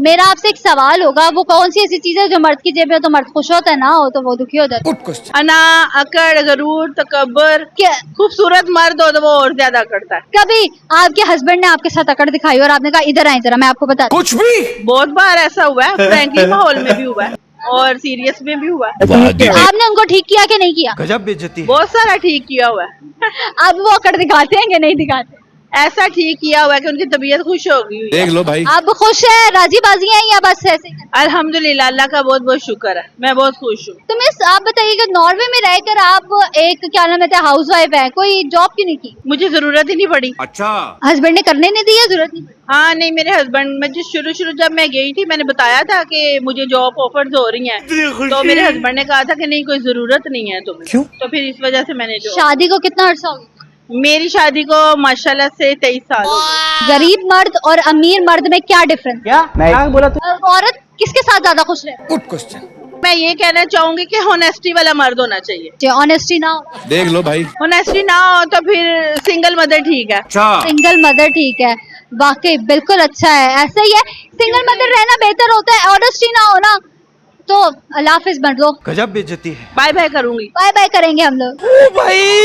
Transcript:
मेरा आपसे एक सवाल होगा, वो कौन सी ऐसी चीज है जो मर्द की जेब में हो तो मर्द खुश होता है, ना हो तो वो दुखी हो जाता है? अना, अकड़, गरूर, तकब्बर। क्या खूबसूरत मर्द हो तो वो और ज्यादा अकड़ता है। कभी आपके हस्बैंड ने आपके साथ अकड़ दिखाई और आपने कहा इधर आए जरा मैं आपको बता कुछ भी बहुत बार ऐसा हुआ है, फ्रैंकली माहौल में भी हुआ है और सीरियस में भी हुआ है। आपने उनको ठीक किया कि नहीं किया? गजब बेइज्जती। बहुत सारा ठीक किया हुआ है। अब वो अकड़ दिखाते हैं कि नहीं दिखाते? ऐसा ठीक किया हुआ है कि उनकी तबीयत खुश हो गई हुई है। देख लो भाई, आप खुश है, राजी बाजी हैं या बस ऐसे ही? अल्हम्दुलिल्लाह, अल्लाह का बहुत बहुत शुक्र है, मैं बहुत खुश हूँ। तो मिस आप बताइएगा, नॉर्वे में रहकर आप एक क्या नाम है हाउस वाइफ है, कोई जॉब क्यों नहीं की? मुझे जरूरत ही नहीं पड़ी। अच्छा हस्बैंड ने करने नहीं दिया, जरूरत नहीं पड़ी? हाँ नहीं, मेरे हस्बैंड, मैं जो शुरू जब मैं गई थी मैंने बताया था कि मुझे जॉब ऑफर्स हो रही हैं, तो मेरे हस्बैंड ने कहा था कि नहीं कोई जरूरत नहीं है तुम्हें। क्यों? तो फिर इस वजह से मैंने जो शादी को कितना अर्सा हो गया? मेरी शादी को माशाल्लाह से 23 साल हो गए। गरीब मर्द और अमीर मर्द में क्या डिफरेंस? क्या बोला तू? औरत किसके साथ ज्यादा खुश रहती गुड क्वेश्चन। मैं ये कहना चाहूंगी कि होनेस्टी वाला मर्द होना चाहिए। है? ऑनेस्टी ना हो, देख लो भाई। होनेस्टी ना हो तो फिर सिंगल मदर ठीक है। अच्छा सिंगल मदर ठीक है, वाकई बिल्कुल अच्छा है, ऐसा ही है। सिंगल मदर रहना बेहतर होता है, ऑनेस्टी ना हो ना तो अल्लाह हाफिज बन लो, गजब बेइज्जती है। बाय बाय करूंगी। बाय बाय करेंगे हम लोग। भाई